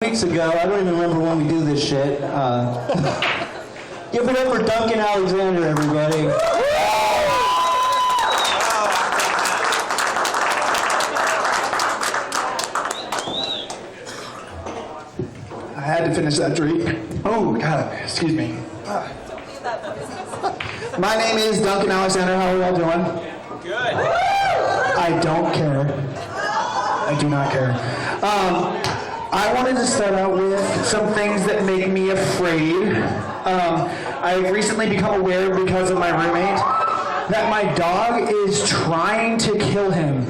Weeks ago, I don't even remember when we do this shit. Give it up for Duncan Alexander, everybody. I had to finish that drink. Oh, God, excuse me. My name is Duncan Alexander. How are y'all doing? Good. I don't care. I do not care. I wanted to start out with some things that make me afraid. I've recently become aware because of my roommate that my dog is trying to kill him.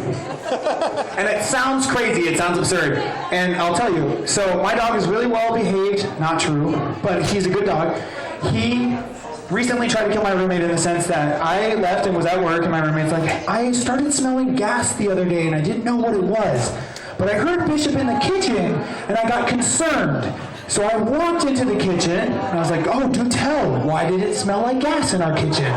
And it sounds crazy, it sounds absurd. And I'll tell you, so my dog is really well behaved, not true, but he's a good dog. He recently tried to kill my roommate in the sense that I left and was at work and my roommate's like, I started smelling gas the other day and I didn't know what it was. But I heard Bishop in the kitchen, and I got concerned. So I walked into the kitchen, and I was like, oh, do tell. Why did it smell like gas in our kitchen?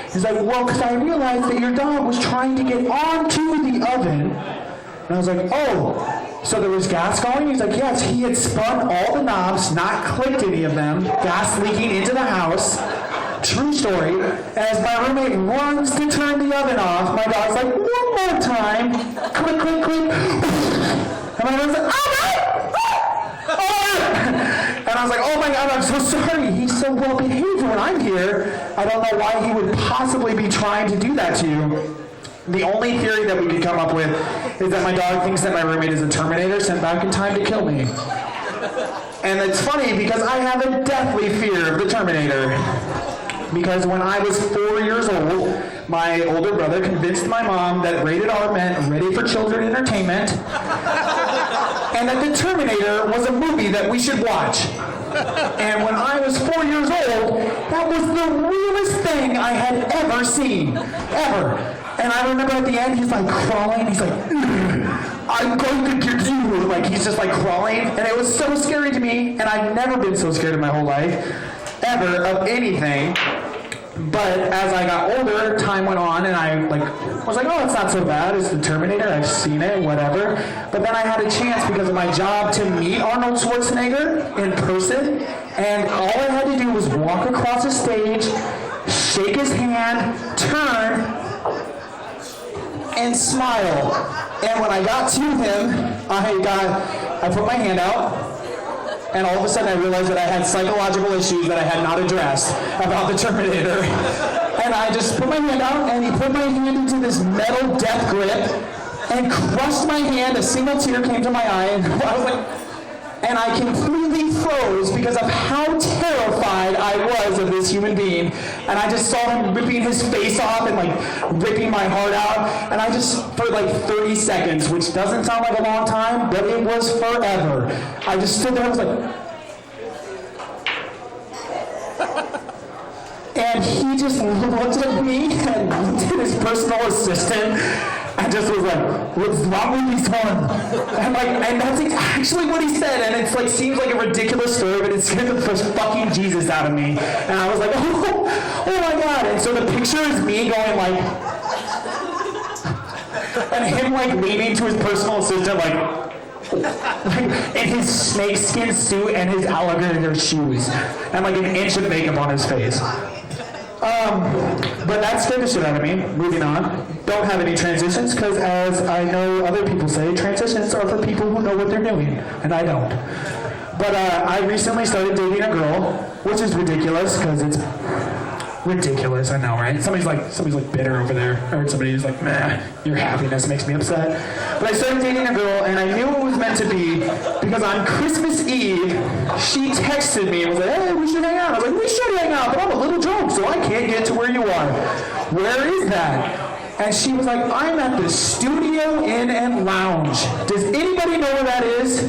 He's like, well, because I realized that your dog was trying to get onto the oven. And I was like, oh, so there was gas going? He's like, yes, he had spun all the knobs, not clicked any of them, gas leaking into the house. True story. As my roommate runs to turn the oven off, my dog's like, one more time. Click, click, click. And my roommate's like, oh no! Oh! And I was like, oh my God, I'm so sorry. He's so well behaved when I'm here. I don't know why he would possibly be trying to do that to you. The only theory that we could come up with is that my dog thinks that my roommate is a Terminator sent back in time to kill me. And it's funny because I have a deathly fear of the Terminator. Because when I was 4 years old, my older brother convinced my mom that rated R meant ready for children entertainment, and that The Terminator was a movie that we should watch. And when I was 4 years old, that was the realest thing I had ever seen. Ever. And I remember at the end, he's like crawling, he's like, I'm going to get you. Like, he's just like crawling. And it was so scary to me, and I've never been so scared in my whole life, ever, of anything. But as I got older, time went on, and I was like, oh, it's not so bad. It's The Terminator. I've seen it, whatever. But then I had a chance because of my job to meet Arnold Schwarzenegger in person, and all I had to do was walk across the stage, shake his hand, turn, and smile. And when I got to him, I put my hand out. And all of a sudden I realized that I had psychological issues that I had not addressed about the Terminator. And I just put my hand out, and he put my hand into this metal death grip and crushed my hand. A single tear came to my eye, and I was like, and I completely froze because of how terrified I was of this human being. And I just saw him ripping his face off and ripping my heart out. And I just, for 30 seconds, which doesn't sound like a long time, but it was forever. I just stood there and was like, and he just looked at me and looked at his personal assistant and just was like, what's wrong with this one? And that's actually what he said, and it's seems like a ridiculous story, but it scared the first fucking Jesus out of me. And I was like, oh my God. And so the picture is me going and him leaning to his personal assistant in his snakeskin suit and his alligator shoes, and an inch of makeup on his face. But that scared the shit out of me. Moving on. Don't have any transitions, because as I know other people say, transitions are for people who know what they're doing, and I don't. But I recently started dating a girl, which is ridiculous, because it's ridiculous, I know, right? Somebody's bitter over there. I heard somebody who's like, meh, your happiness makes me upset. But I started dating a girl, and I knew it was meant to be, because on Christmas Eve, she texted me and was like, hey, we should hang out. I was like, we should hang out, but I'm a little drunk, so I can't get to where you are. Where is that? And she was like, I'm at the Studio Inn and Lounge. Does anybody know where that is?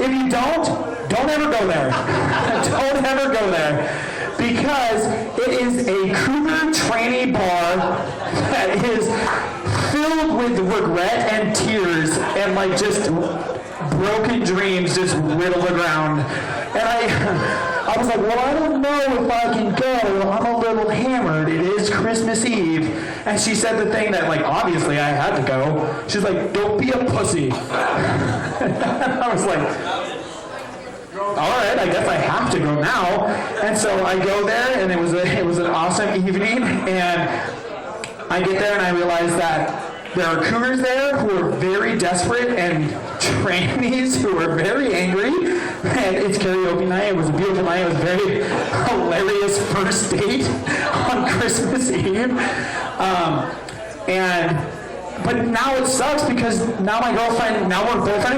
If you don't ever go there. Don't ever go there. Because it is a cougar trainee bar that is filled with regret and tears and just broken dreams just riddled around. And I was like, well, I don't know if I can go. I'm a little hammered. It is Christmas Eve. And she said the thing that, obviously I had to go. She's like, don't be a pussy. I was like, all right, I guess I have to go now. And so I go there, and it was an awesome evening. And I get there, and I realize that there are cougars there who are very desperate and trannies who are very angry. And it's karaoke night. It was a beautiful night. It was a very hilarious first date on Christmas Eve. But now it sucks because now we're boyfriend and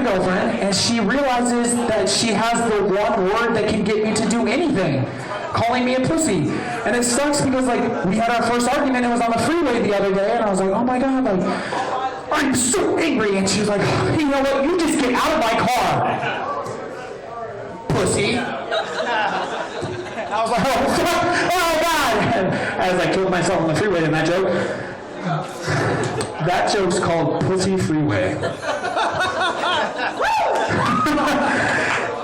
girlfriend, and she realizes that she has the one word that can get me to do anything, calling me a pussy. And it sucks because we had our first argument, it was on the freeway the other day, and I was like, oh my God, I'm so angry. And she was like, you know what, you just get out of my car, pussy. I was like, oh God. As I killed myself on the freeway in that joke. That joke's called Pussy Freeway.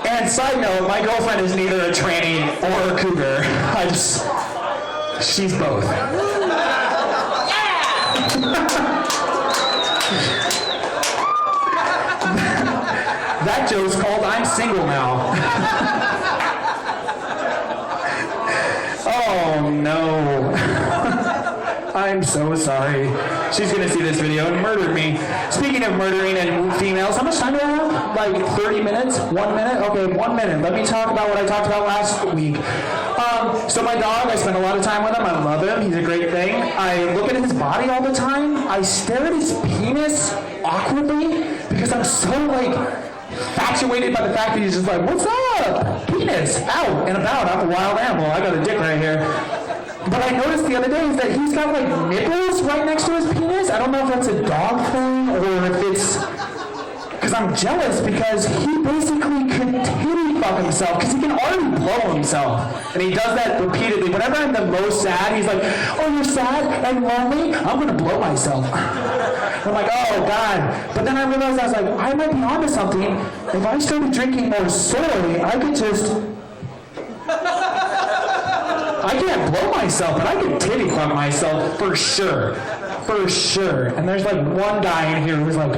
And side note, my girlfriend is neither a tranny or a cougar. She's both. That joke's called I'm single now. Oh no. I'm so sorry. She's gonna see this video and murder me. Speaking of murdering and females, how much time do I have? 30 minutes? 1 minute? Okay, 1 minute. Let me talk about what I talked about last week. So my dog, I spend a lot of time with him. I love him. He's a great thing. I look at his body all the time. I stare at his penis awkwardly because I'm so infatuated by the fact that he's just what's up? Penis, out and about. I'm a wild animal. I got a dick right here. But I noticed the other day is that he's got nipples right next to his penis. I don't know if that's a dog thing or if it's because I'm jealous because he basically could titty fuck himself because he can already blow himself. And he does that repeatedly. Whenever I'm the most sad, he's like, oh, you're sad and lonely? I'm going to blow myself. I'm like, oh, God. But then I realized I was like, I might be onto something. If I started drinking more soy, I could just... I can't blow myself, but I can titty fuck myself for sure. For sure. And there's one guy in here who's like,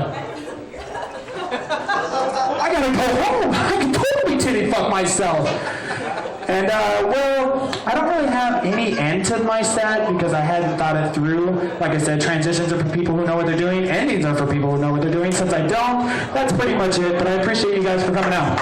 I gotta go home. I can totally titty fuck myself. And, I don't really have any end to my stat because I hadn't thought it through. Like I said, transitions are for people who know what they're doing. Endings are for people who know what they're doing. Since I don't, that's pretty much it. But I appreciate you guys for coming out.